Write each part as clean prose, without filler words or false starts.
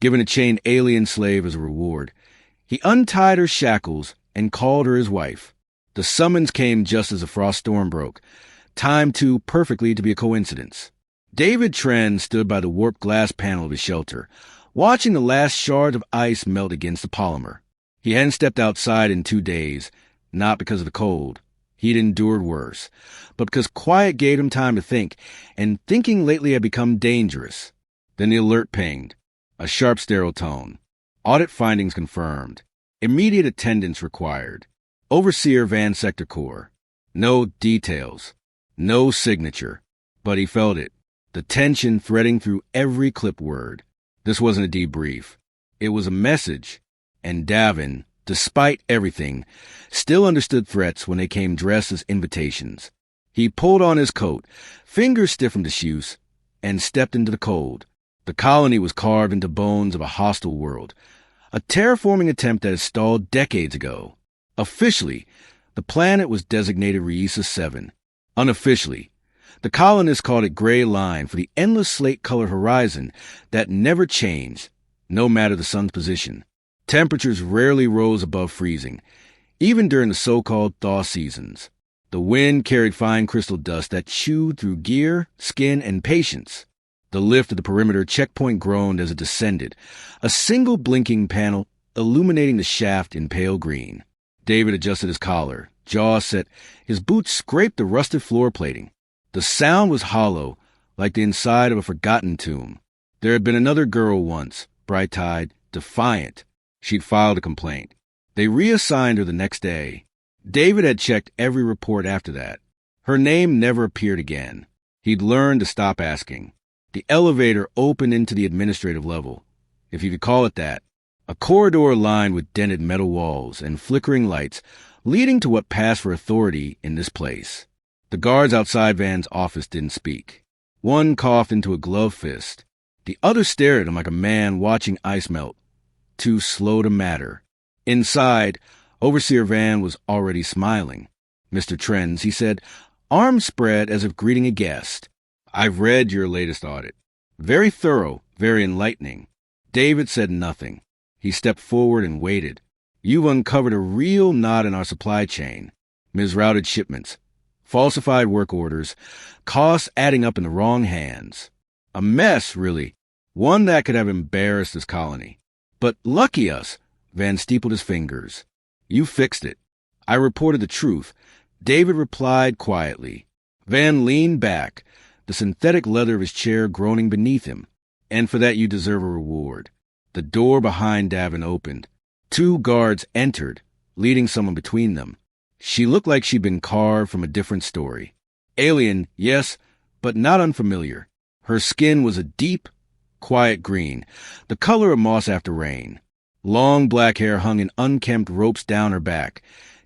given a chained alien slave as a reward. He untied her shackles and called her his wife. The summons came just as a frost storm broke, timed too perfectly to be a coincidence. David Tren stood by the warped glass panel of his shelter, watching the last shards of ice melt against the polymer. He hadn't stepped outside in 2 days, not because of the cold. He'd endured worse, but because quiet gave him time to think, and thinking lately had become dangerous. Then the alert pinged. A sharp stereo tone. Audit findings confirmed. Immediate attendance required. Overseer Van Sector Corps. No details. No signature. But he felt it. The tension threading through every clip word. This wasn't a debrief. It was a message. And Davin, despite everything, still understood threats when they came dressed as invitations. He pulled on his coat, fingers stiff from disuse, and stepped into the cold. The colony was carved into bones of a hostile world, a terraforming attempt that had stalled decades ago. Officially, the planet was designated Rhesus 7. Unofficially, the colonists called it Gray Line for the endless slate-colored horizon that never changed, no matter the sun's position. Temperatures rarely rose above freezing, even during the so-called thaw seasons. The wind carried fine crystal dust that chewed through gear, skin, and patience. The lift of the perimeter checkpoint groaned as it descended, a single blinking panel illuminating the shaft in pale green. David adjusted his collar, jaw set, his boots scraped the rusted floor plating. The sound was hollow, like the inside of a forgotten tomb. There had been another girl once, bright-eyed, defiant. She'd filed a complaint. They reassigned her the next day. David had checked every report after that. Her name never appeared again. He'd learned to stop asking. The elevator opened into the administrative level, if you could call it that, a corridor lined with dented metal walls and flickering lights leading to what passed for authority in this place. The guards outside Van's office didn't speak. One coughed into a gloved fist. The other stared at him like a man watching ice melt, too slow to matter. Inside, Overseer Van was already smiling. "Mr. Trends," he said, arms spread as if greeting a guest. "I've read your latest audit. Very thorough, very enlightening." David said nothing. He stepped forward and waited. "You've uncovered a real knot in our supply chain. Misrouted shipments, falsified work orders, costs adding up in the wrong hands. A mess, really. One that could have embarrassed this colony. But lucky us," Van steepled his fingers. "You fixed it." I reported the truth. David replied quietly. Van leaned back, the synthetic leather of his chair groaning beneath him. "And for that you deserve a reward." The door behind Davin opened. 2 guards entered, leading someone between them. She looked like she'd been carved from a different story. Alien, yes, but not unfamiliar. Her skin was a deep, quiet green, the color of moss after rain. Long black hair hung in unkempt ropes down her back,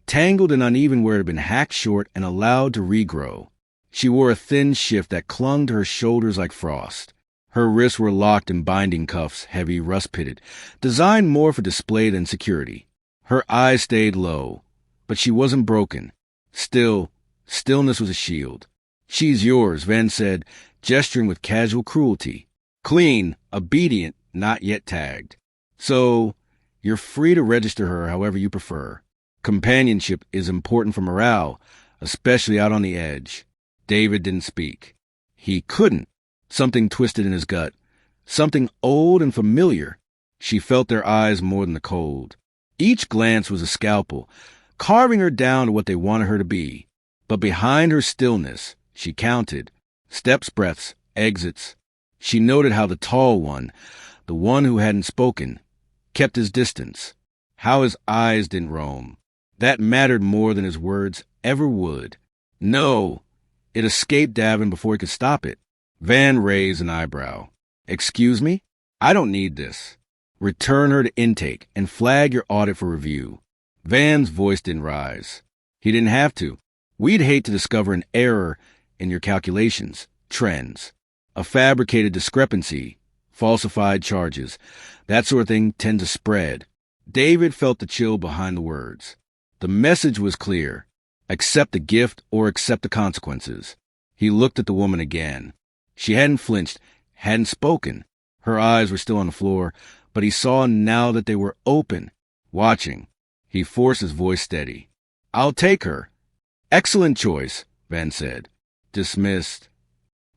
tangled and uneven where it had been hacked short and allowed to regrow. She wore a thin shift that clung to her shoulders like frost. Her wrists were locked in binding cuffs, heavy, rust-pitted, designed more for display than security. Her eyes stayed low, but she wasn't broken. Still, stillness was a shield. "She's yours," Van said, gesturing with casual cruelty. "Clean, obedient, not yet tagged. So, you're free to register her however you prefer. Companionship is important for morale, especially out on the edge." David didn't speak. He couldn't. Something twisted in his gut. Something old and familiar. She felt their eyes more than the cold. Each glance was a scalpel, carving her down to what they wanted her to be. But behind her stillness, she counted. Steps, breaths, exits. She noted how the tall one, the one who hadn't spoken, kept his distance. How his eyes didn't roam. That mattered more than his words ever would. No! It escaped Davin before he could stop it. Van raised an eyebrow. "Excuse me? I don't need this. Return her to intake and flag your audit for review." Van's voice didn't rise. He didn't have to. We'd hate to discover an error in your calculations, trends, a fabricated discrepancy, falsified charges. That sort of thing tends to spread. David felt the chill behind the words. The message was clear. Accept the gift or accept the consequences. He looked at the woman again. She hadn't flinched, hadn't spoken. Her eyes were still on the floor, but he saw now that they were open, watching. He forced his voice steady. "I'll take her." "Excellent choice," Van said. Dismissed.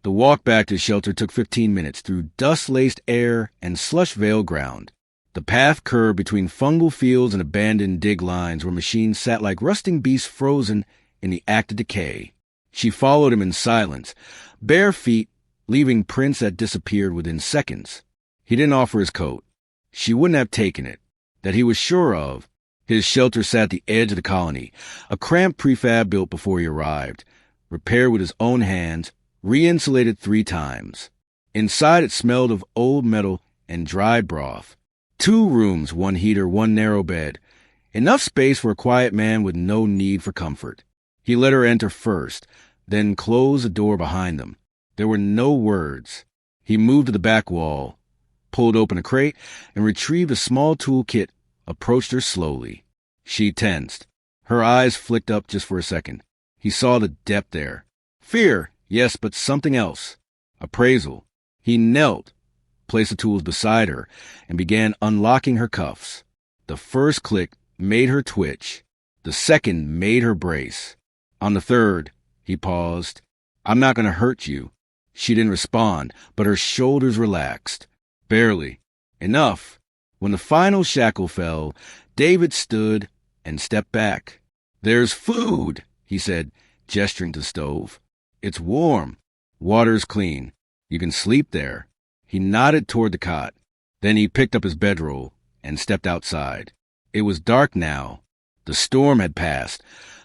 The walk back to shelter took 15 minutes through dust-laced air and slush-veiled ground. The path curved between fungal fields and abandoned dig lines where machines sat like rusting beasts frozen in the act of decay. She followed him in silence, bare feet, leaving prints that disappeared within seconds. He didn't offer his coat. She wouldn't have taken it. That he was sure of. His shelter sat at the edge of the colony, a cramped prefab built before he arrived, repaired with his own hands, re-insulated 3 times. Inside it smelled of old metal and dried broth. 2 rooms, 1 heater, 1 narrow bed. Enough space for a quiet man with no need for comfort. He let her enter first, then closed the door behind them. There were no words. He moved to the back wall, pulled open a crate, and retrieved a small toolkit, approached her slowly. She tensed. Her eyes flicked up just for a second. He saw the depth there. Fear, yes, but something else. Appraisal. He knelt, placed the tools beside her, and began unlocking her cuffs. The first click made her twitch. The second made her brace. On the third, he paused. "I'm not going to hurt you." She didn't respond, but her shoulders relaxed. Barely. Enough. When the final shackle fell, David stood and stepped back. "There's food," he said, gesturing to the stove. "It's warm. Water's clean. You can sleep there." He nodded toward the cot. Then he picked up his bedroll and stepped outside. It was dark now. The storm had passed,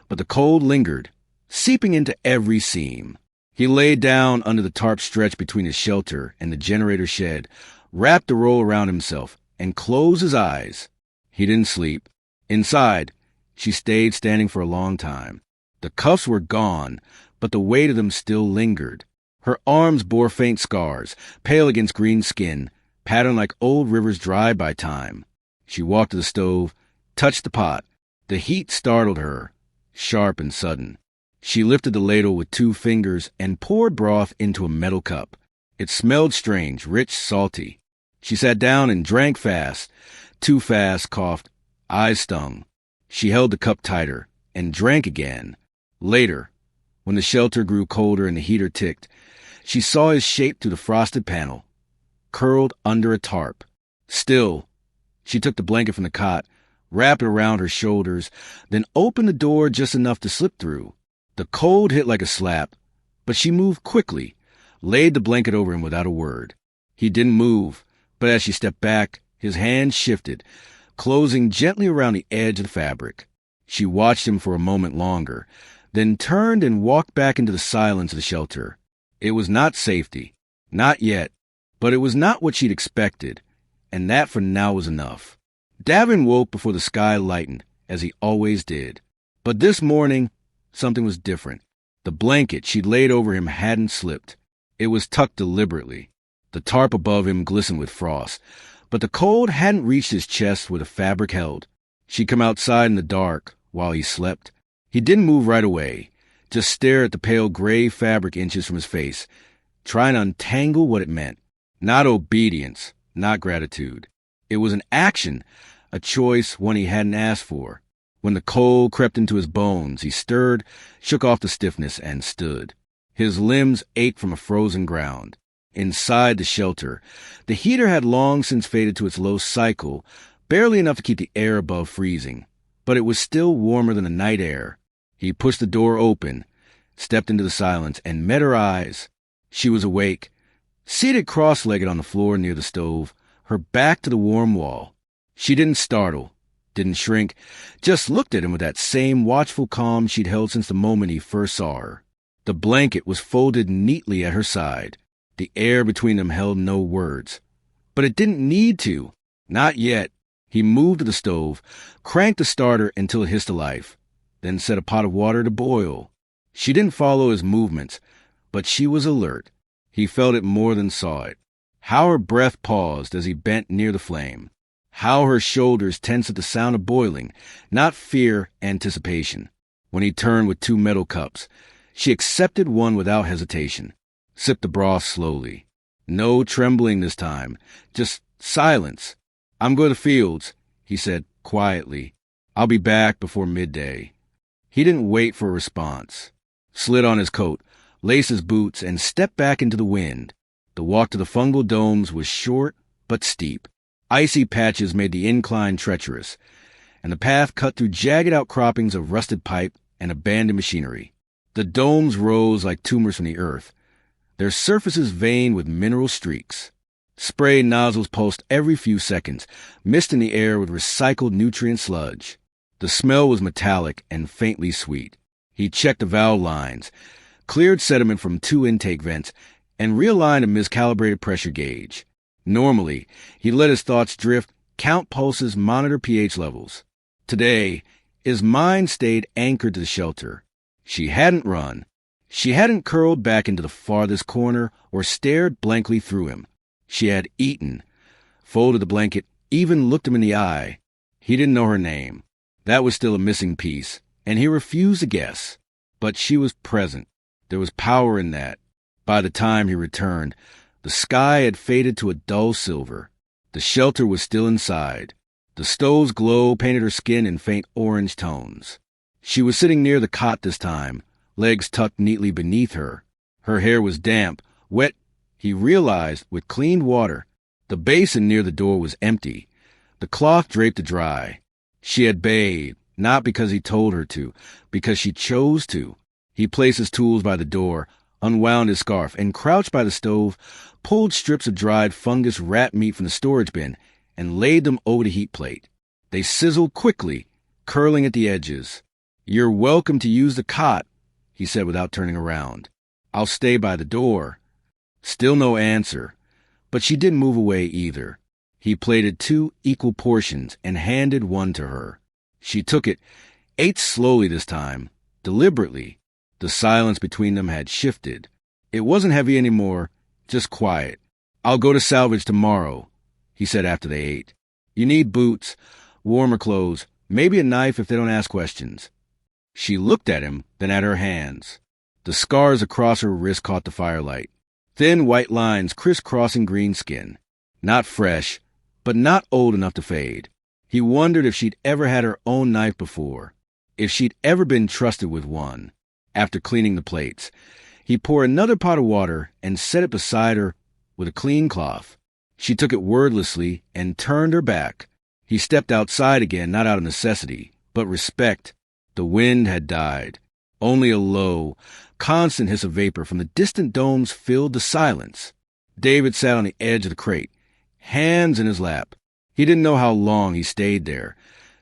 but the cold lingered, seeping into every seam. He lay down under the tarp stretch between his shelter and the generator shed, wrapped the roll around himself, and closed his eyes. He didn't sleep. Inside, she stayed standing for a long time. The cuffs were gone, but the weight of them still lingered. Her arms bore faint scars, pale against green skin, patterned like old rivers dried by time. She walked to the stove, touched the pot. The heat startled her, sharp and sudden. She lifted the ladle with 2 fingers and poured broth into a metal cup. It smelled strange, rich, salty. She sat down and drank fast. Too fast, coughed. Eyes stung. She held the cup tighter and drank again. Later, when the shelter grew colder and the heater ticked, she saw his shape through the frosted panel, curled under a tarp. Still, she took the blanket from the cot, wrapped it around her shoulders, then opened the door just enough to slip through. The cold hit like a slap, but she moved quickly, laid the blanket over him without a word. He didn't move, but as she stepped back, his hand shifted, closing gently around the edge of the fabric. She watched him for a moment longer, then turned and walked back into the silence of the shelter. It was not safety. Not yet. But it was not what she'd expected, and that for now was enough. Davin woke before the sky lightened, as he always did. But this morning, something was different. The blanket she'd laid over him hadn't slipped. It was tucked deliberately. The tarp above him glistened with frost, but the cold hadn't reached his chest where the fabric held. She'd come outside in the dark while he slept. He didn't move right away, just stared at the pale gray fabric inches from his face, trying to untangle what it meant. Not obedience, not gratitude. It was an action, a choice, one he hadn't asked for. When the cold crept into his bones, he stirred, shook off the stiffness, and stood. His limbs ached from a frozen ground. Inside the shelter, the heater had long since faded to its low cycle, barely enough to keep the air above freezing. But it was still warmer than the night air. He pushed the door open, stepped into the silence, and met her eyes. She was awake, seated cross-legged on the floor near the stove, her back to the warm wall. She didn't startle, didn't shrink, just looked at him with that same watchful calm she'd held since the moment he first saw her. The blanket was folded neatly at her side. The air between them held no words. But it didn't need to. Not yet. He moved to the stove, cranked the starter until it hissed to life, then set a pot of water to boil. She didn't follow his movements, but she was alert. He felt it more than saw it. How her breath paused as he bent near the flame. How her shoulders tensed at the sound of boiling, not fear, anticipation. When he turned with 2 metal cups, she accepted one without hesitation, sipped the broth slowly. No trembling this time, just silence. "I'm going to the fields," he said quietly. "I'll be back before midday." He didn't wait for a response. Slid on his coat, laced his boots, and stepped back into the wind. The walk to the fungal domes was short but steep. Icy patches made the incline treacherous, and the path cut through jagged outcroppings of rusted pipe and abandoned machinery. The domes rose like tumors from the earth, their surfaces veined with mineral streaks. Spray nozzles pulsed every few seconds, mist in the air with recycled nutrient sludge. The smell was metallic and faintly sweet. He checked the valve lines, cleared sediment from 2 intake vents, and realigned a miscalibrated pressure gauge. Normally, he let his thoughts drift, count pulses, monitor pH levels. Today, his mind stayed anchored to the shelter. She hadn't run. She hadn't curled back into the farthest corner or stared blankly through him. She had eaten, folded the blanket, even looked him in the eye. He didn't know her name. That was still a missing piece, and he refused to guess. But she was present. There was power in that. By the time he returned, the sky had faded to a dull silver. The shelter was still inside. The stove's glow painted her skin in faint orange tones. She was sitting near the cot this time, legs tucked neatly beneath her. Her hair was damp, wet, he realized, with clean water. The basin near the door was empty, the cloth draped to dry. She had bathed, not because he told her to, because she chose to. He placed his tools by the door, unwound his scarf, and crouched by the stove, pulled strips of dried fungus rat meat from the storage bin, and laid them over the heat plate. They sizzled quickly, curling at the edges. "You're welcome to use the cot," he said without turning around. "I'll stay by the door." Still no answer, but she didn't move away either. He plated 2 equal portions and handed one to her. She took it, ate slowly this time, deliberately. The silence between them had shifted. It wasn't heavy anymore, just quiet. "I'll go to salvage tomorrow," he said after they ate. "You need boots, warmer clothes, maybe a knife if they don't ask questions." She looked at him, then at her hands. The scars across her wrist caught the firelight. Thin white lines crisscrossing green skin. Not fresh, but not old enough to fade. He wondered if she'd ever had her own knife before, if she'd ever been trusted with one. After cleaning the plates, he poured another pot of water and set it beside her with a clean cloth. She took it wordlessly and turned her back. He stepped outside again, not out of necessity, but respect. The wind had died. Only a low, constant hiss of vapor from the distant domes filled the silence. David sat on the edge of the crate, hands in his lap. He didn't know how long he stayed there,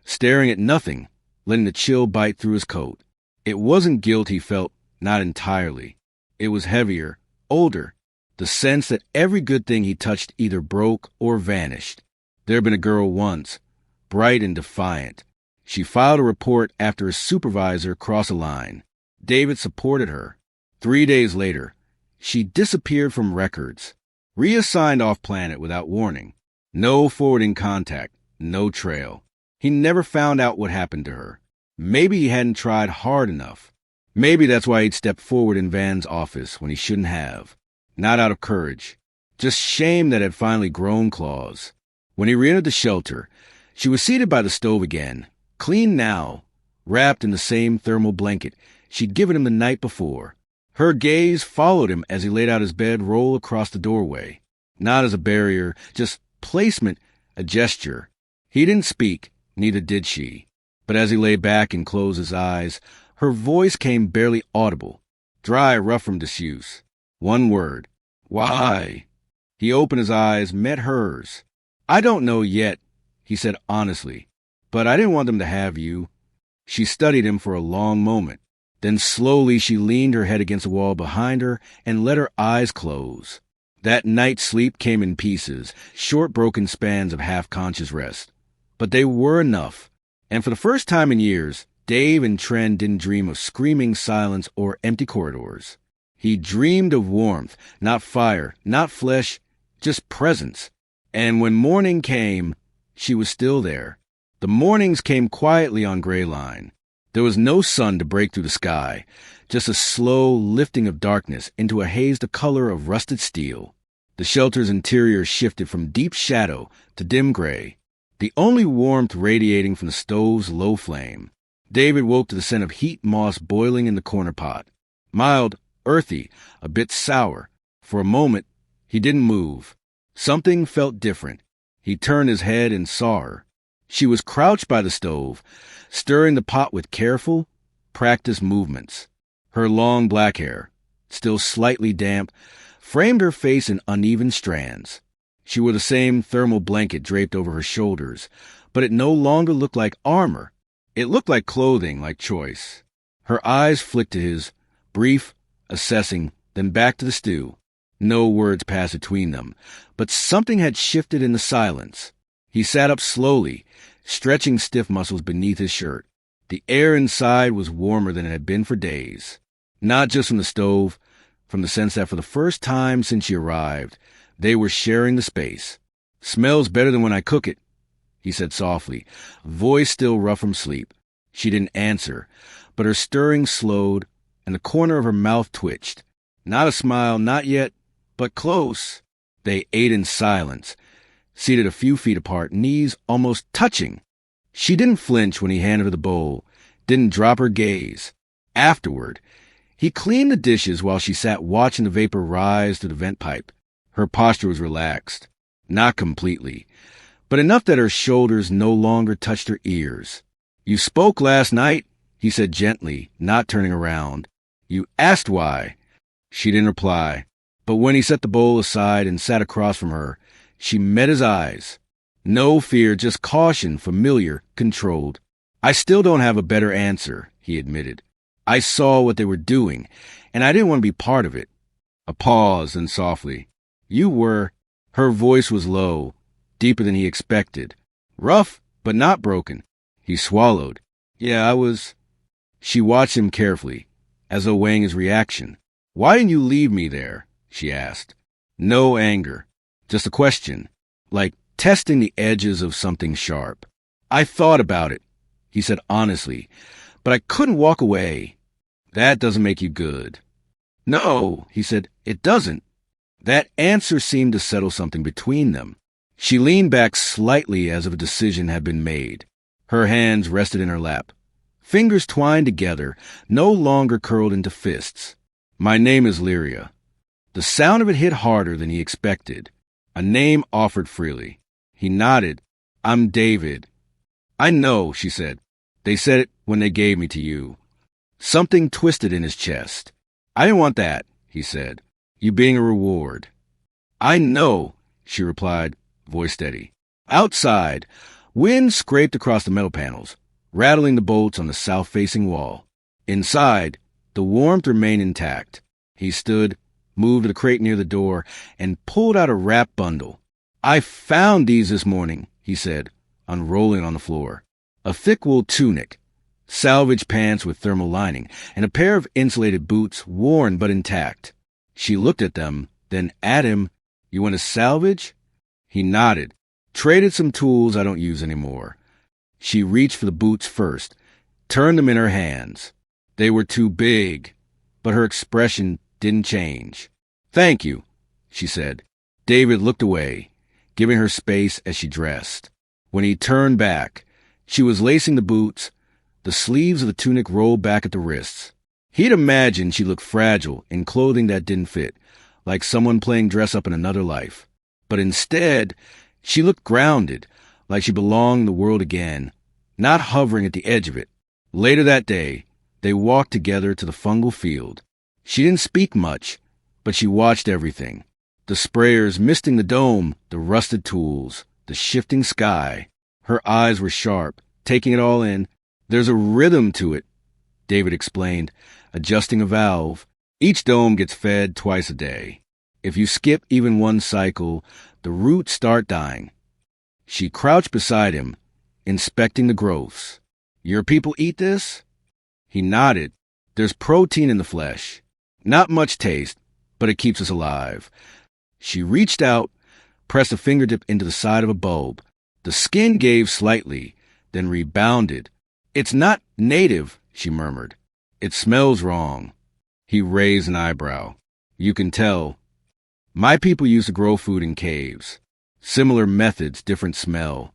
staring at nothing, letting the chill bite through his coat. It wasn't guilt he felt, not entirely. It was heavier, older, the sense that every good thing he touched either broke or vanished. There had been a girl once, bright and defiant. She filed a report after a supervisor crossed a line. David supported her. 3 days later, she disappeared from records, reassigned off-planet without warning. No forwarding contact, no trail. He never found out what happened to her. Maybe he hadn't tried hard enough. Maybe that's why he'd stepped forward in Van's office when he shouldn't have. Not out of courage, just shame that had finally grown claws. When he re-entered the shelter, she was seated by the stove again, clean now, wrapped in the same thermal blanket she'd given him the night before. Her gaze followed him as he laid out his bed roll across the doorway. Not as a barrier, just placement, a gesture. He didn't speak, neither did she. But as he lay back and closed his eyes, her voice came barely audible, dry, rough from disuse. One word. "Why?" He opened his eyes, met hers. "I don't know yet," he said honestly, "but I didn't want them to have you." She studied him for a long moment. Then slowly she leaned her head against the wall behind her and let her eyes close. That night's sleep came in pieces, short broken spans of half-conscious rest. But they were enough. And for the first time in years, Dave and Tren didn't dream of screaming silence or empty corridors. He dreamed of warmth, not fire, not flesh, just presence. And when morning came, she was still there. The mornings came quietly on Gray Line. There was no sun to break through the sky, just a slow lifting of darkness into a haze the color of rusted steel. The shelter's interior shifted from deep shadow to dim gray, the only warmth radiating from the stove's low flame. David woke to the scent of heat moss boiling in the corner pot. Mild, earthy, a bit sour. For a moment, he didn't move. Something felt different. He turned his head and saw her. She was crouched by the stove, stirring the pot with careful, practiced movements. Her long black hair, still slightly damp, framed her face in uneven strands. She wore the same thermal blanket draped over her shoulders, but it no longer looked like armor. It looked like clothing, like choice. Her eyes flicked to his, brief, assessing, then back to the stew. No words passed between them, but something had shifted in the silence. He sat up slowly, stretching stiff muscles beneath his shirt. The air inside was warmer than it had been for days. Not just from the stove, from the sense that for the first time since she arrived, they were sharing the space. "Smells better than when I cook it," he said softly, voice still rough from sleep. She didn't answer, but her stirring slowed, and the corner of her mouth twitched. Not a smile, not yet, but close. They ate in silence, seated a few feet apart, knees almost touching. She didn't flinch when he handed her the bowl, didn't drop her gaze. Afterward, he cleaned the dishes while she sat watching the vapor rise through the vent pipe. Her posture was relaxed, not completely, but enough that her shoulders no longer touched her ears. "You spoke last night," he said gently, not turning around. "You asked why." She didn't reply, but when he set the bowl aside and sat across from her, she met his eyes. No fear, just caution, familiar, controlled. "I still don't have a better answer," he admitted. "I saw what they were doing, and I didn't want to be part of it." A pause, and softly, "You were—" Her voice was low, deeper than he expected. "Rough, but not broken." He swallowed. "Yeah, I was—" She watched him carefully, as though weighing his reaction. "Why didn't you leave me there?" she asked. No anger, just a question, like testing the edges of something sharp. "I thought about it," he said honestly, "but I couldn't walk away." "That doesn't make you good." "No," he said, "it doesn't." That answer seemed to settle something between them. She leaned back slightly as if a decision had been made. Her hands rested in her lap. Fingers twined together, no longer curled into fists. "My name is Lyria." The sound of it hit harder than he expected. A name offered freely. He nodded. "I'm David." "I know," she said. "They said it when they gave me to you." Something twisted in his chest. "I didn't want that," he said. "You being a reward." "I know," she replied, voice steady. Outside, wind scraped across the metal panels, rattling the bolts on the south-facing wall. Inside, the warmth remained intact. He stood, moved to the crate near the door, and pulled out a wrapped bundle. "I found these this morning," he said, unrolling on the floor. A thick wool tunic, salvage pants with thermal lining, and a pair of insulated boots, worn but intact. She looked at them, then at him. "You want to salvage?" He nodded. "Traded some tools I don't use anymore." She reached for the boots first, turned them in her hands. They were too big, but her expression didn't change. "Thank you," she said. David looked away, giving her space as she dressed. When he turned back, she was lacing the boots, the sleeves of the tunic rolled back at the wrists. He'd imagined she looked fragile in clothing that didn't fit, like someone playing dress-up in another life. But instead, she looked grounded, like she belonged in the world again, not hovering at the edge of it. Later that day, they walked together to the fungal field. She didn't speak much, but she watched everything. The sprayers misting the dome, the rusted tools, the shifting sky. Her eyes were sharp, taking it all in. "There's a rhythm to it," David explained, adjusting a valve. "Each dome gets fed twice a day. If you skip even one cycle, the roots start dying." She crouched beside him, inspecting the growths. "Your people eat this?" He nodded. "There's protein in the flesh. Not much taste, but it keeps us alive." She reached out, pressed a fingertip into the side of a bulb. The skin gave slightly, then rebounded. "It's not native," she murmured. "It smells wrong." He raised an eyebrow. "You can tell." My people used to grow food in caves. Similar methods, different smell.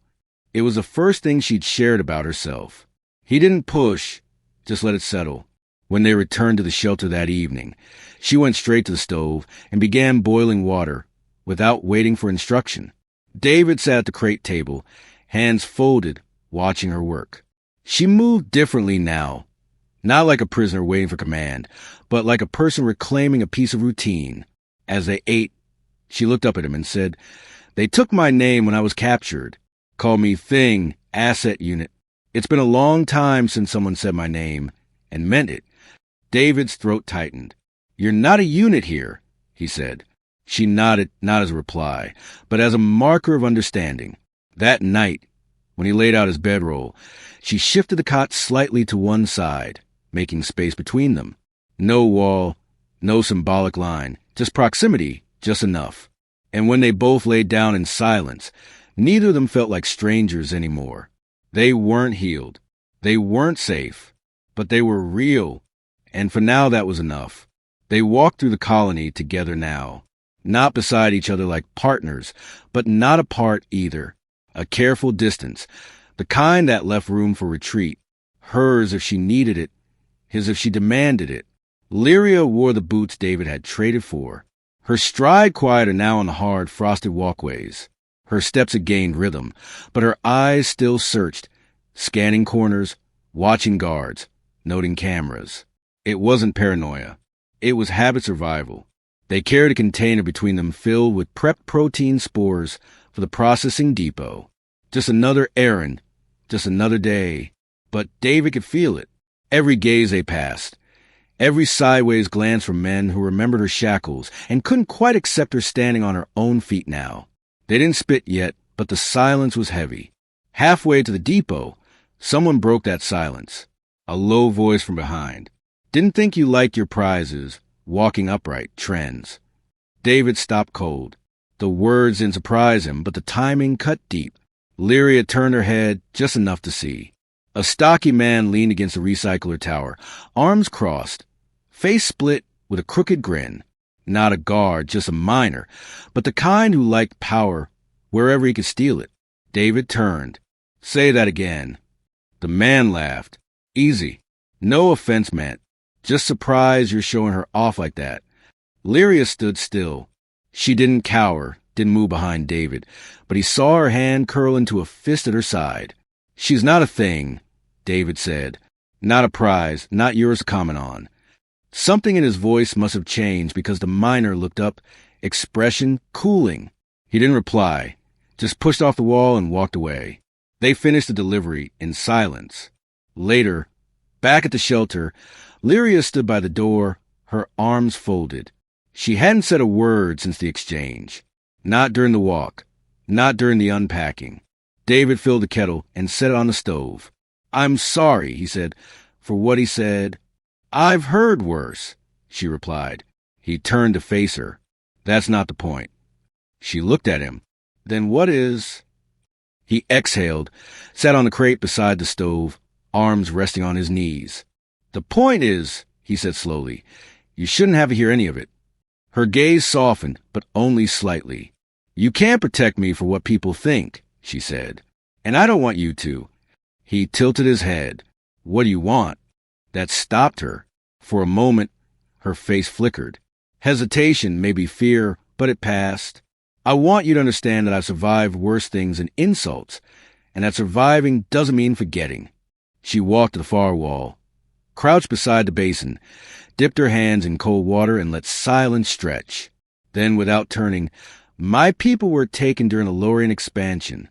It was the first thing she'd shared about herself. He didn't push, just let it settle. When they returned to the shelter that evening, she went straight to the stove and began boiling water without waiting for instruction. David sat at the crate table, hands folded, watching her work. She moved differently now, not like a prisoner waiting for command, but like a person reclaiming a piece of routine. As they ate, she looked up at him and said, "They took my name when I was captured. Called me Thing, Asset Unit. It's been a long time since someone said my name, and meant it." David's throat tightened. "You're not a unit here," he said. She nodded, not as a reply, but as a marker of understanding. That night, when he laid out his bedroll, she shifted the cot slightly to one side, making space between them. No wall, no symbolic line, just proximity, just enough. And when they both laid down in silence, neither of them felt like strangers anymore. They weren't healed. They weren't safe. But they were real. And for now, that was enough. They walked through the colony together now. Not beside each other like partners, but not apart either. A careful distance. The kind that left room for retreat. Hers if she needed it. His if she demanded it. Lyria wore the boots David had traded for. Her stride quieter now on the hard, frosted walkways. Her steps had gained rhythm, but her eyes still searched, scanning corners, watching guards, noting cameras. It wasn't paranoia. It was habit survival. They carried a container between them filled with prepped protein spores for the processing depot. Just another errand, just another day. But David could feel it. Every gaze they passed. Every sideways glance from men who remembered her shackles and couldn't quite accept her standing on her own feet now. They didn't spit yet, but the silence was heavy. Halfway to the depot, someone broke that silence. A low voice from behind. "Didn't think you liked your prizes. Walking upright, trends." David stopped cold. The words didn't surprise him, but the timing cut deep. Lyria turned her head just enough to see. A stocky man leaned against the recycler tower, arms crossed, face split with a crooked grin. Not a guard, just a miner, but the kind who liked power wherever he could steal it. David turned. "Say that again." The man laughed. "Easy. No offense meant. Just surprised you're showing her off like that." Lyria stood still. She didn't cower, didn't move behind David, but he saw her hand curl into a fist at her side. "She's not a thing," David said. "Not a prize, not yours to comment on." Something in his voice must have changed because the miner looked up, expression cooling. He didn't reply, just pushed off the wall and walked away. They finished the delivery in silence. Later, back at the shelter, Lyria stood by the door, her arms folded. She hadn't said a word since the exchange. Not during the walk, not during the unpacking. David filled the kettle and set it on the stove. "I'm sorry," he said, "for what he said." "I've heard worse," she replied. He turned to face her. "That's not the point." She looked at him. "Then what is—" He exhaled, sat on the crate beside the stove, arms resting on his knees. "The point is," he said slowly, "you shouldn't have to hear any of it." Her gaze softened, but only slightly. "You can't protect me for what people think," she said. "And I don't want you to." He tilted his head. "What do you want?" That stopped her. For a moment, her face flickered. Hesitation, maybe fear, but it passed. "I want you to understand that I've survived worse things than insults, and that surviving doesn't mean forgetting." She walked to the far wall, crouched beside the basin, dipped her hands in cold water and let silence stretch. Then, without turning, "My people were taken during the Lorian expansion.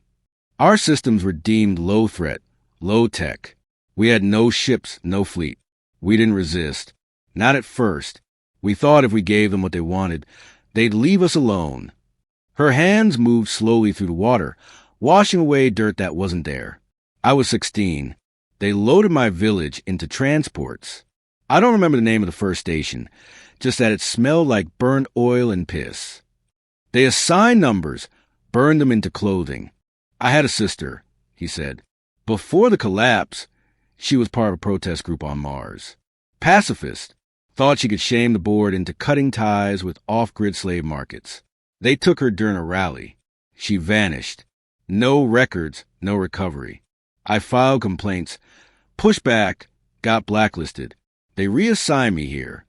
Our systems were deemed low threat, low tech. We had no ships, no fleet. We didn't resist. Not at first. We thought if we gave them what they wanted, they'd leave us alone." Her hands moved slowly through the water, washing away dirt that wasn't there. "I was 16. They loaded my village into transports. I don't remember the name of the first station, just that it smelled like burned oil and piss. They assigned numbers, burned them into clothing. I had a sister," he said. "Before the collapse, she was part of a protest group on Mars. Pacifist. Thought she could shame the board into cutting ties with off-grid slave markets. They took her during a rally. She vanished. No records, no recovery. I filed complaints, pushed back, got blacklisted. They reassigned me here.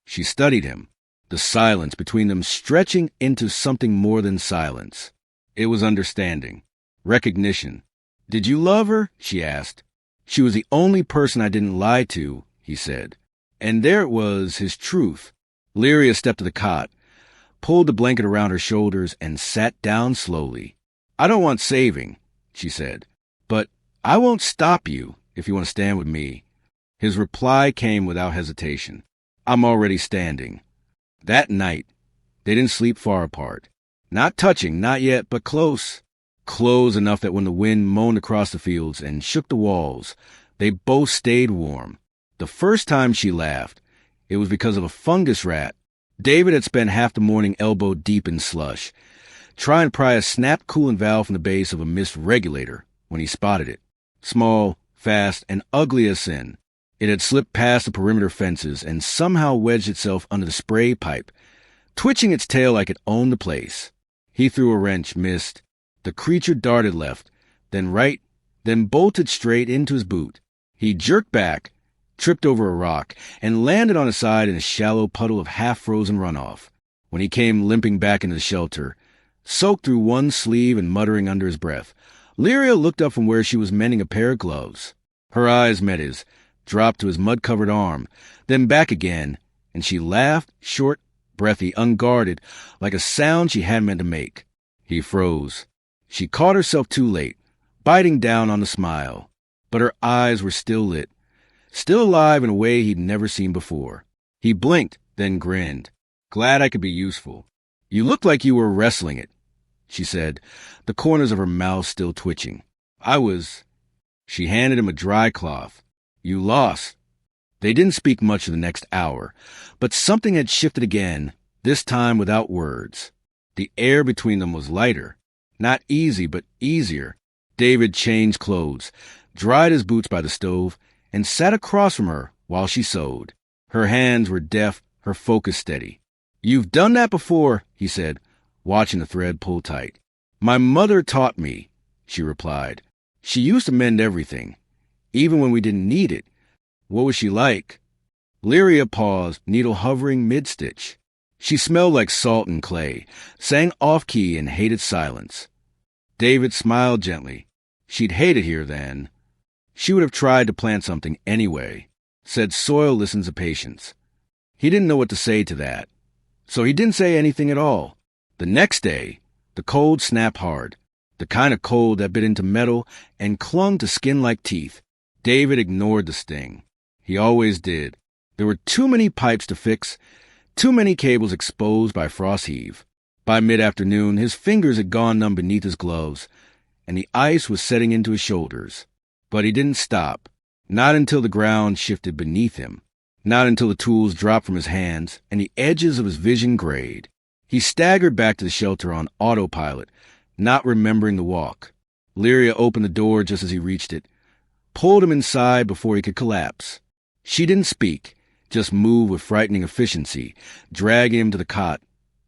She studied him, the silence between them stretching into something more than silence. It was understanding, recognition. Did you love her? She asked. She was the only person I didn't lie to, he said. And there it was, his truth. Lyria stepped to the cot, pulled the blanket around her shoulders, and sat down slowly. I don't want saving, she said, but I won't stop you if you want to stand with me. His reply came without hesitation. I'm already standing. That night, they didn't sleep far apart. Not touching, not yet, but close. Close enough that when the wind moaned across the fields and shook the walls, they both stayed warm. The first time she laughed, it was because of a fungus rat. David had spent half the morning elbow deep in slush, trying to pry a snap coolant valve from the base of a mist regulator when he spotted it. Small, fast, and ugly as sin. It had slipped past the perimeter fences and somehow wedged itself under the spray pipe, twitching its tail like it owned the place. He threw a wrench, missed. The creature darted left, then right, then bolted straight into his boot. He jerked back, tripped over a rock, and landed on his side in a shallow puddle of half-frozen runoff. When he came limping back into the shelter, soaked through one sleeve and muttering under his breath, Lyria looked up from where she was mending a pair of gloves. Her eyes met his, dropped to his mud-covered arm, then back again, and she laughed, short, breathy, unguarded, like a sound she hadn't meant to make. He froze. She caught herself too late, biting down on the smile, but her eyes were still lit, still alive in a way he'd never seen before. He blinked, then grinned. Glad I could be useful. You looked like you were wrestling it, she said, the corners of her mouth still twitching. I was. She handed him a dry cloth. You lost. They didn't speak much for the next hour, but something had shifted again, this time without words. The air between them was lighter. Not easy, but easier. David changed clothes, dried his boots by the stove, and sat across from her while she sewed. Her hands were deft, her focus steady. You've done that before, he said, watching the thread pull tight. My mother taught me, she replied. She used to mend everything, even when we didn't need it. What was she like? Lyria paused, needle hovering mid-stitch. She smelled like salt and clay, sang off-key and hated silence. David smiled gently. She'd hate it here then. She would have tried to plant something anyway. Said soil listens to patience. He didn't know what to say to that. So he didn't say anything at all. The next day, the cold snapped hard. The kind of cold that bit into metal and clung to skin like teeth. David ignored the sting. He always did. There were too many pipes to fix, too many cables exposed by frost heave. By mid-afternoon, his fingers had gone numb beneath his gloves, and the ice was setting into his shoulders. But he didn't stop. Not until the ground shifted beneath him. Not until the tools dropped from his hands and the edges of his vision grayed. He staggered back to the shelter on autopilot, not remembering the walk. Lyria opened the door just as he reached it, pulled him inside before he could collapse. She didn't speak, just moved with frightening efficiency, dragging him to the cot,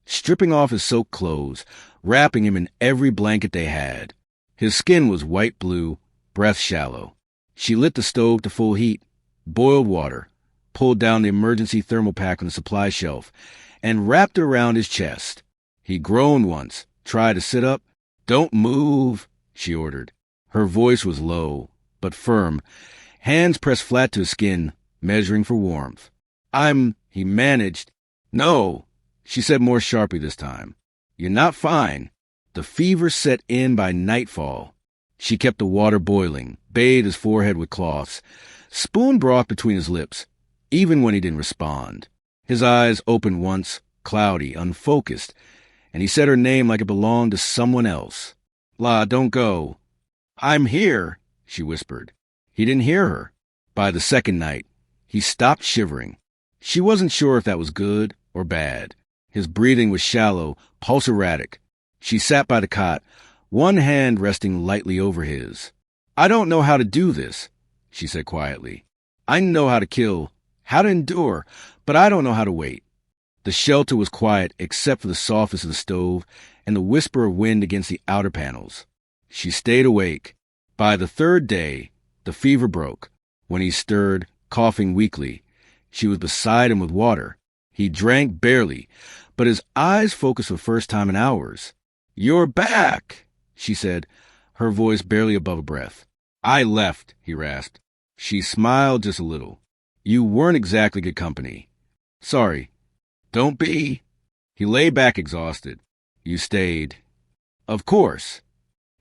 stripping off his soaked clothes, wrapping him in every blanket they had. His skin was white blue, breath shallow. She lit the stove to full heat, boiled water, pulled down the emergency thermal pack on the supply shelf, and wrapped it around his chest. He groaned once, tried to sit up. Don't move, she ordered. Her voice was low, but firm, hands pressed flat to his skin, measuring for warmth. He managed. No, she said more sharply this time. You're not fine. The fever set in by nightfall. She kept the water boiling, bathed his forehead with cloths, spoon broth between his lips, even when he didn't respond. His eyes opened once, cloudy, unfocused, and he said her name like it belonged to someone else. La, don't go. I'm here, she whispered. He didn't hear her. By the second night, he stopped shivering. She wasn't sure if that was good or bad. His breathing was shallow, pulse erratic. She sat by the cot, one hand resting lightly over his. I don't know how to do this, she said quietly. I know how to kill, how to endure, But I don't know how to wait. The shelter was quiet except for the softness of the stove and the whisper of wind against the outer panels. She stayed awake. By the third day, the fever broke. When he stirred, coughing weakly, she was beside him with water. He drank barely, but his eyes focused for the first time in hours. "You're back," she said, her voice barely above a breath. "I left," he rasped. She smiled just a little. "You weren't exactly good company." "Sorry." "Don't be." He lay back exhausted. "You stayed." "Of course."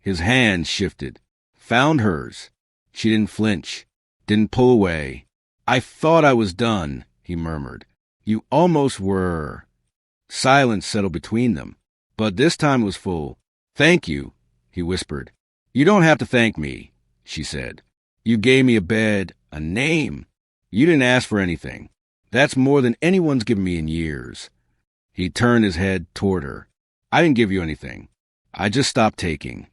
His hand shifted, found hers. She didn't flinch, didn't pull away. "I thought I was done," he murmured. "You almost were." Silence settled between them, but this time it was full. "Thank you," he whispered. "You don't have to thank me," she said. "You gave me a bed, a name. You didn't ask for anything. That's more than anyone's given me in years." He turned his head toward her. "I didn't give you anything. I just stopped taking."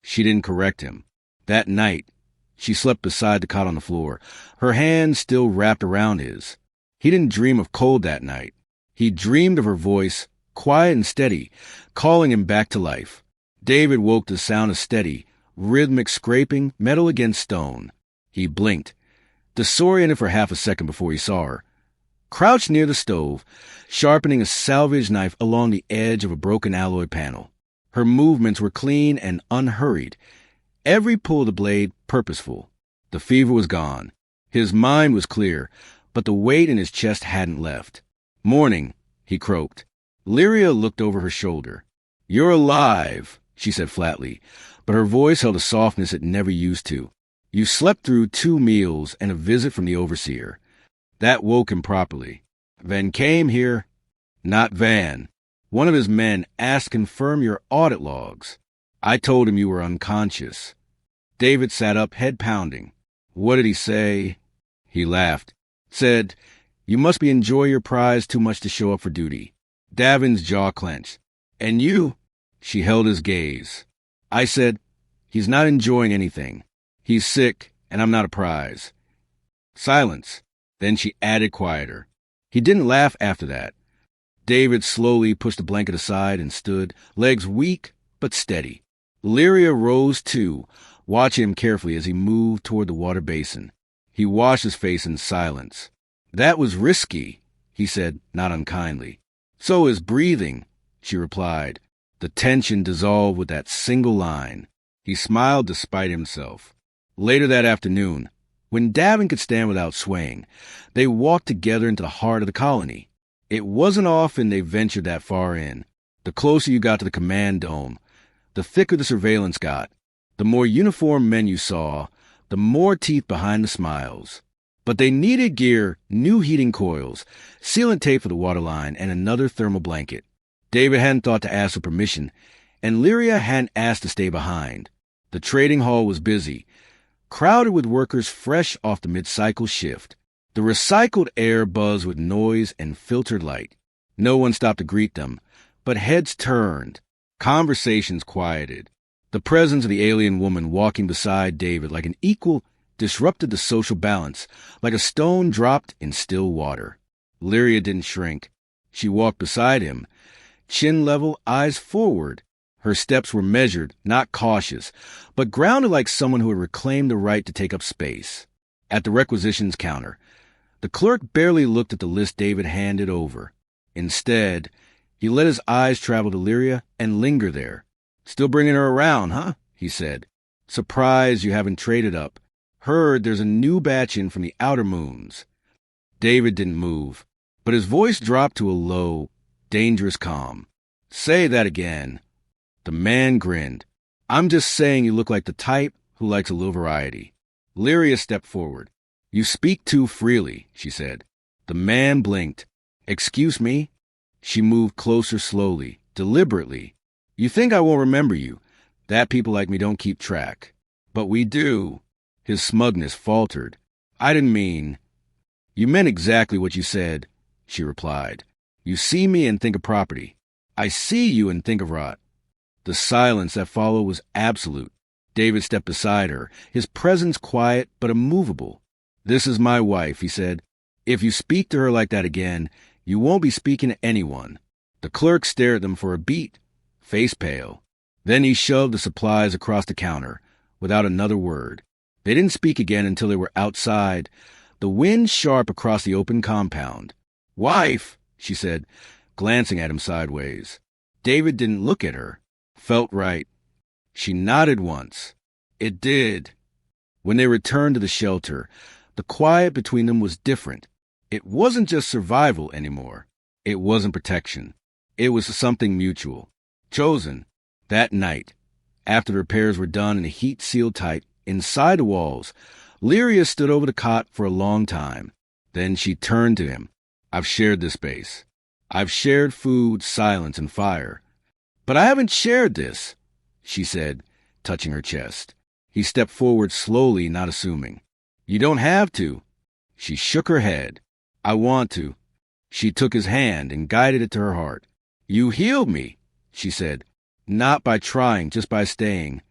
She didn't correct him. That night, she slept beside the cot on the floor, her hand still wrapped around his. He didn't dream of cold that night. He dreamed of her voice, quiet and steady, calling him back to life. David woke to the sound of steady, rhythmic scraping, metal against stone. He blinked, disoriented for half a second before he saw her. Crouched near the stove, sharpening a salvage knife along the edge of a broken alloy panel. Her movements were clean and unhurried, every pull of the blade purposeful. The fever was gone. His mind was clear, but the weight in his chest hadn't left. "Morning," he croaked. Lyria looked over her shoulder. "You're alive," she said flatly, but her voice held a softness it never used to. "You slept through 2 meals and a visit from the overseer. That woke him properly. Van came here." "Not Van. One of his men asked to confirm your audit logs. I told him you were unconscious." David sat up, head pounding. "What did he say?" He laughed. "Said, you must be enjoying your prize too much to show up for duty." Davin's jaw clenched. "And you?" She held his gaze. "I said, he's not enjoying anything. He's sick, and I'm not a prize." Silence. Then she added quieter. He didn't laugh after that. David slowly pushed the blanket aside and stood, legs weak but steady. Lyria rose too, watching him carefully as he moved toward the water basin. He washed his face in silence. "That was risky," he said, not unkindly. "So is breathing," she replied. The tension dissolved with that single line. He smiled despite himself. Later that afternoon, when Davin could stand without swaying, they walked together into the heart of the colony. It wasn't often they ventured that far in. The closer you got to the command dome, the thicker the surveillance got. The more uniformed men you saw, the more teeth behind the smiles. But they needed gear, new heating coils, sealant tape for the waterline, and another thermal blanket. David hadn't thought to ask for permission, and Lyria hadn't asked to stay behind. The trading hall was busy, crowded with workers fresh off the mid-cycle shift. The recycled air buzzed with noise and filtered light. No one stopped to greet them, but heads turned. Conversations quieted. The presence of the alien woman walking beside David like an equal disrupted the social balance, like a stone dropped in still water. Lyria didn't shrink. She walked beside him, chin level, eyes forward. Her steps were measured, not cautious, but grounded like someone who had reclaimed the right to take up space. At the requisitions counter, the clerk barely looked at the list David handed over. Instead, he let his eyes travel to Lyria and linger there. "Still bringing her around, huh?" he said. "Surprised you haven't traded up. Heard there's a new batch in from the outer moons." David didn't move, but his voice dropped to a low, dangerous calm. "Say that again." The man grinned. "I'm just saying you look like the type who likes a little variety." Lyria stepped forward. "You speak too freely," she said. The man blinked. "Excuse me?" She moved closer slowly, deliberately. "You think I won't remember you? That people like me don't keep track. But we do." His smugness faltered. "I didn't mean—" "You meant exactly what you said," she replied. "You see me and think of property. I see you and think of rot." The silence that followed was absolute. David stepped beside her, his presence quiet but immovable. "This is my wife," he said. If you speak to her like that again, you won't be speaking to anyone. The clerk stared at them for a beat, face pale. Then he shoved the supplies across the counter, without another word. They didn't speak again until they were outside, the wind sharp across the open compound. "Wife," she said, glancing at him sideways. David didn't look at her. Felt right. She nodded once. It did. When they returned to the shelter, the quiet between them was different. It wasn't just survival anymore. It wasn't protection. It was something mutual. Chosen. That night, after the repairs were done and the heat sealed tight, inside the walls, Lyria stood over the cot for a long time. Then she turned to him. "I've shared this space. I've shared food, silence, and fire. But I haven't shared this," she said, touching her chest. He stepped forward slowly, not assuming. "You don't have to." She shook her head. "I want to." She took his hand and guided it to her heart. "You healed me," she said. "Not by trying, just by staying."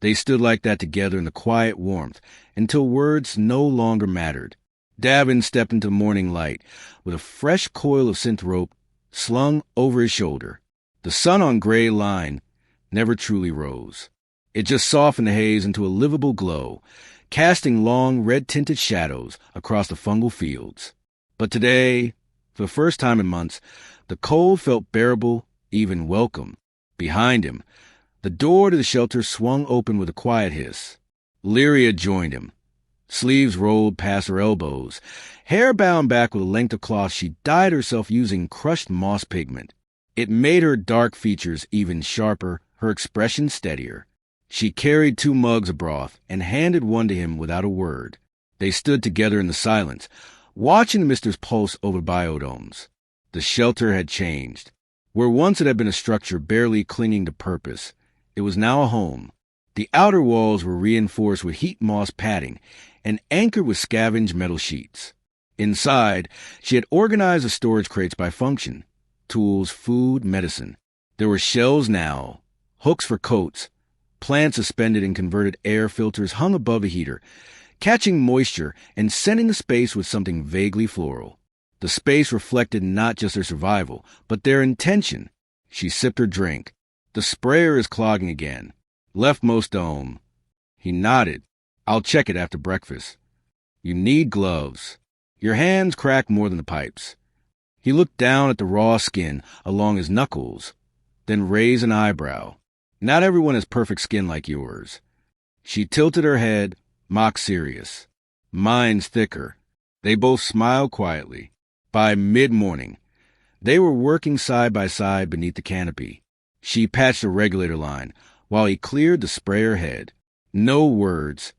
They stood like that together in the quiet warmth until words no longer mattered. Davin stepped into the morning light with a fresh coil of synth rope slung over his shoulder. The sun on gray line never truly rose. It just softened the haze into a livable glow, casting long red-tinted shadows across the fungal fields. But today, for the first time in months, the cold felt bearable, even welcome. Behind him, the door to the shelter swung open with a quiet hiss. Lyria joined him. Sleeves rolled past her elbows, hair bound back with a length of cloth she dyed herself using crushed moss pigment. It made her dark features even sharper, her expression steadier. She carried 2 mugs of broth and handed one to him without a word. They stood together in the silence, watching the mister's pulse over biodomes. The shelter had changed. Where once it had been a structure barely clinging to purpose, it was now a home. The outer walls were reinforced with heat moss padding and anchored with scavenged metal sheets. Inside, she had organized the storage crates by function: tools, food, medicine. There were shelves now, hooks for coats, plants suspended in converted air filters hung above the heater, catching moisture and scenting the space with something vaguely floral. The space reflected not just their survival, but their intention. She sipped her drink. "The sprayer is clogging again. Leftmost dome." He nodded. "I'll check it after breakfast." "You need gloves. Your hands crack more than the pipes." He looked down at the raw skin along his knuckles, then raised an eyebrow. "Not everyone has perfect skin like yours." She tilted her head, mock serious. "Mine's thicker." They both smiled quietly. By mid-morning, they were working side by side beneath the canopy. She patched the regulator line while he cleared the sprayer head. No words,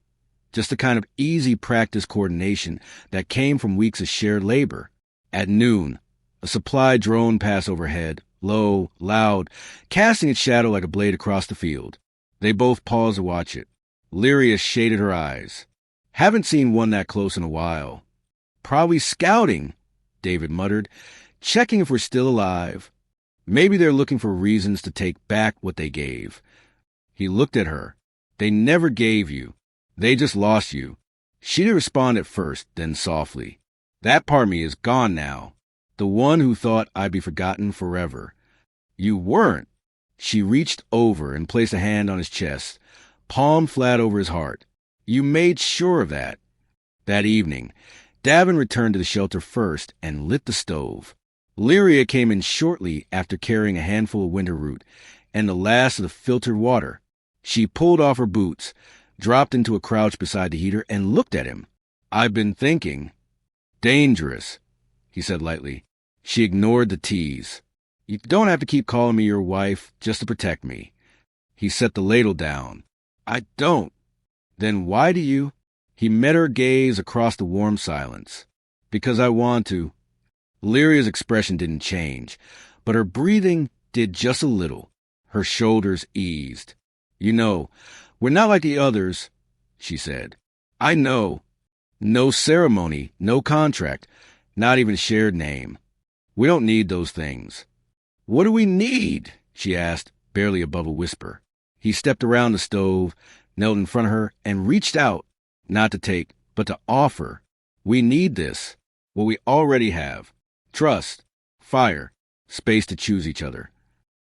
just the kind of easy practice coordination that came from weeks of shared labor. At noon, a supply drone passed overhead, low, loud, casting its shadow like a blade across the field. They both paused to watch it. Lyria shaded her eyes. "Haven't seen one that close in a while." "Probably scouting," David muttered, "checking if we're still alive. Maybe they're looking for reasons to take back what they gave." He looked at her. "They never gave you. They just lost you." She didn't respond at first, then softly. "That part of me is gone now. The one who thought I'd be forgotten forever." "You weren't." She reached over and placed a hand on his chest, palm flat over his heart. "You made sure of that." That evening, Davin returned to the shelter first and lit the stove. Lyria came in shortly after carrying a handful of winter root and the last of the filtered water. She pulled off her boots, dropped into a crouch beside the heater, and looked at him. "I've been thinking." "Dangerous," he said lightly. She ignored the tease. "You don't have to keep calling me your wife just to protect me." He set the ladle down. "I don't." "Then why do you?" He met her gaze across the warm silence. "Because I want to." Lyria's expression didn't change, but her breathing did just a little. Her shoulders eased. "You know, we're not like the others," she said. "I know. No ceremony, no contract, not even shared name. We don't need those things." "What do we need?" she asked, barely above a whisper. He stepped around the stove, knelt in front of her, and reached out, not to take, but to offer. "We need this." What we already have. Trust, fire, space to choose each other.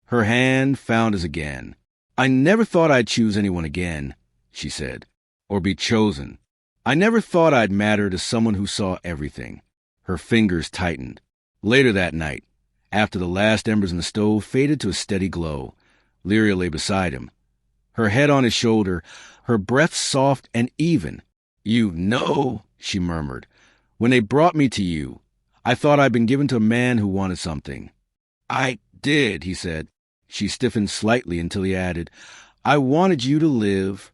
Her hand found his again. I never thought I'd choose anyone again, she said, or be chosen. I never thought I'd matter to someone who saw everything. Her fingers tightened. Later that night, after the last embers in the stove faded to a steady glow, Lyria lay beside him, her head on his shoulder, her breath soft and even. You know, she murmured, when they brought me to you, I thought I'd been given to a man who wanted something. I did, he said. She stiffened slightly until he added, I wanted you to live.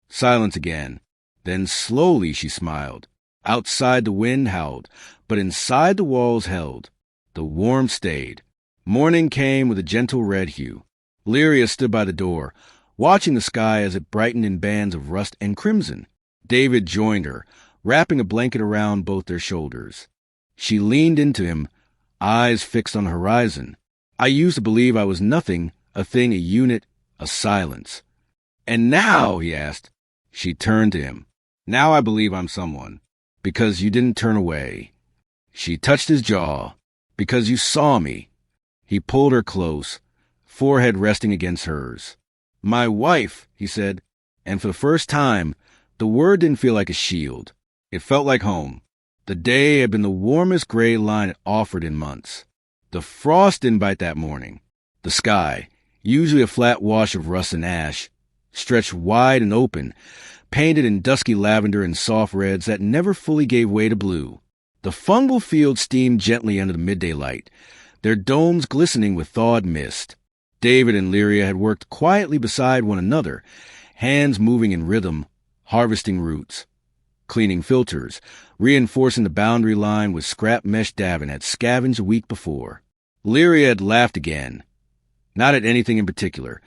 Silence again. Then slowly she smiled. Outside the wind howled, but inside the walls held. The warmth stayed. Morning came with a gentle red hue. Lyria stood by the door, watching the sky as it brightened in bands of rust and crimson. David joined her, wrapping a blanket around both their shoulders. She leaned into him, eyes fixed on the horizon. I used to believe I was nothing, a thing, a unit, a silence. And now, he asked. She turned to him. Now I believe I'm someone, because you didn't turn away. She touched his jaw. Because you saw me. He pulled her close, forehead resting against hers. My wife, he said, and for the first time, the word didn't feel like a shield. It felt like home. The day had been the warmest gray line it offered in months. The frost didn't bite that morning. The sky, usually a flat wash of rust and ash, stretched wide and open, painted in dusky lavender and soft reds that never fully gave way to blue. The fungal fields steamed gently under the midday light, their domes glistening with thawed mist. David and Lyria had worked quietly beside one another, hands moving in rhythm, harvesting roots, cleaning filters, reinforcing the boundary line with scrap mesh Davin had scavenged a week before. Lyria had laughed again, not at anything in particular,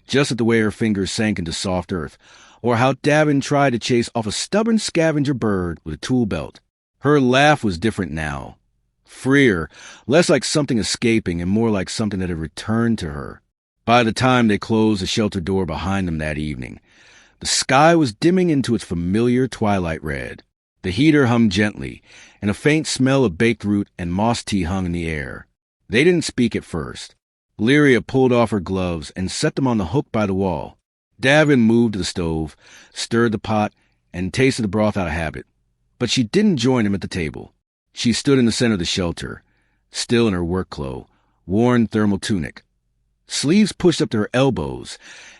just at the way her fingers sank into soft earth, or how Davin tried to chase off a stubborn scavenger bird with a tool belt. Her laugh was different now. Freer, less like something escaping and more like something that had returned to her. By the time they closed the shelter door behind them that evening, the sky was dimming into its familiar twilight red. The heater hummed gently, and a faint smell of baked root and moss tea hung in the air. They didn't speak at first. Lyria pulled off her gloves and set them on the hook by the wall. Davin moved to the stove, stirred the pot, and tasted the broth out of habit. But she didn't join him at the table. She stood in the center of the shelter, still in her work clothes, worn thermal tunic. Sleeves pushed up to her elbows,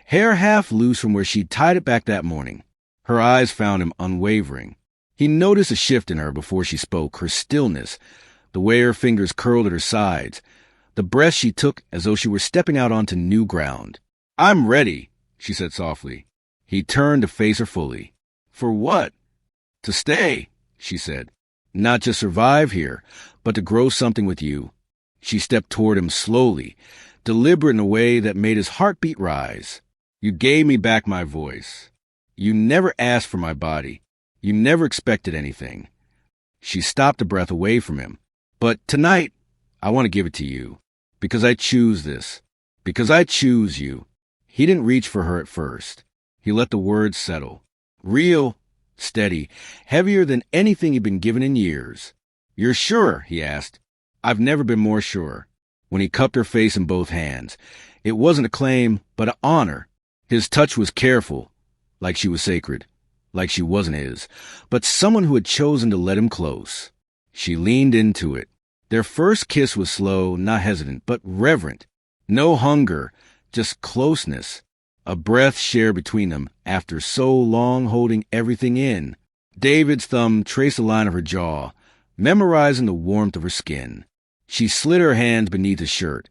hair half loose from where she'd tied it back that morning. Her eyes found him unwavering. He noticed a shift in her before she spoke, her stillness, the way her fingers curled at her sides, the breath she took as though she were stepping out onto new ground. I'm ready, she said softly. He turned to face her fully. For what? To stay, she said. Not just survive here, but to grow something with you. She stepped toward him slowly, deliberate in a way that made his heartbeat rise. You gave me back my voice. You never asked for my body. You never expected anything. She stopped a breath away from him. But tonight, I want to give it to you. Because I choose this. Because I choose you. He didn't reach for her at first. He let the words settle. Real, steady, heavier than anything he'd been given in years. You're sure? He asked. I've never been more sure. When he cupped her face in both hands, it wasn't a claim, but an honor. His touch was careful, like she was sacred, like she wasn't his, but someone who had chosen to let him close. She leaned into it. Their first kiss was slow, not hesitant, but reverent. No hunger, just closeness. A breath shared between them after so long holding everything in. David's thumb traced the line of her jaw, memorizing the warmth of her skin. She slid her hands beneath his shirt,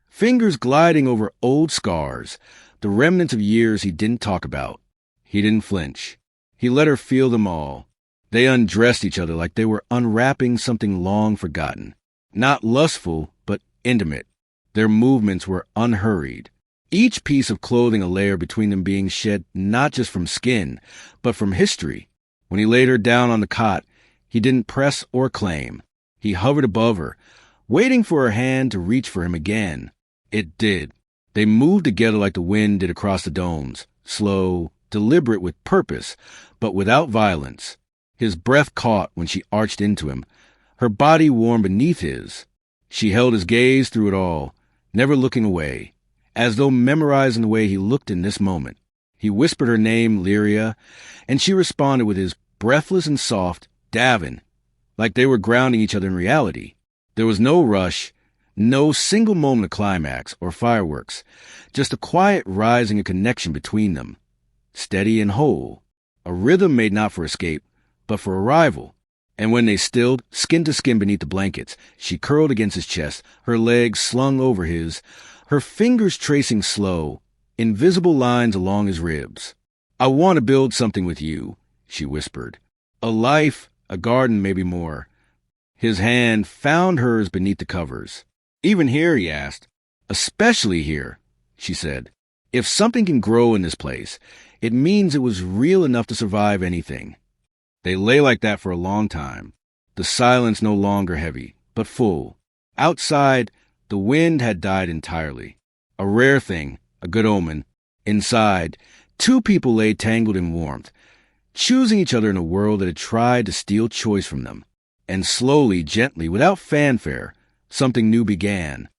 fingers gliding over old scars, the remnants of years he didn't talk about. He didn't flinch. He let her feel them all. They undressed each other like they were unwrapping something long forgotten. Not lustful, but intimate. Their movements were unhurried. Each piece of clothing a layer between them being shed not just from skin, but from history. When he laid her down on the cot, he didn't press or claim. He hovered above her, waiting for her hand to reach for him again. It did. They moved together like the wind did across the domes, slow, deliberate with purpose, but without violence. His breath caught when she arched into him, her body warm beneath his. She held his gaze through it all, never looking away, as though memorizing the way he looked in this moment. He whispered her name, Lyria, and she responded with his breathless and soft, Davin, like they were grounding each other in reality. There was no rush, no single moment of climax or fireworks, just a quiet rising of connection between them, steady and whole, a rhythm made not for escape, but for arrival. And when they stilled, skin to skin beneath the blankets, she curled against his chest, her legs slung over his, her fingers tracing slow, invisible lines along his ribs. I want to build something with you, she whispered. A life, a garden, maybe more. His hand found hers beneath the covers. Even here, he asked. Especially here, she said. If something can grow in this place, it means it was real enough to survive anything. They lay like that for a long time, the silence no longer heavy, but full. Outside, the wind had died entirely. A rare thing, a good omen. Inside, two people lay tangled in warmth, choosing each other in a world that had tried to steal choice from them. And slowly, gently, without fanfare, something new began.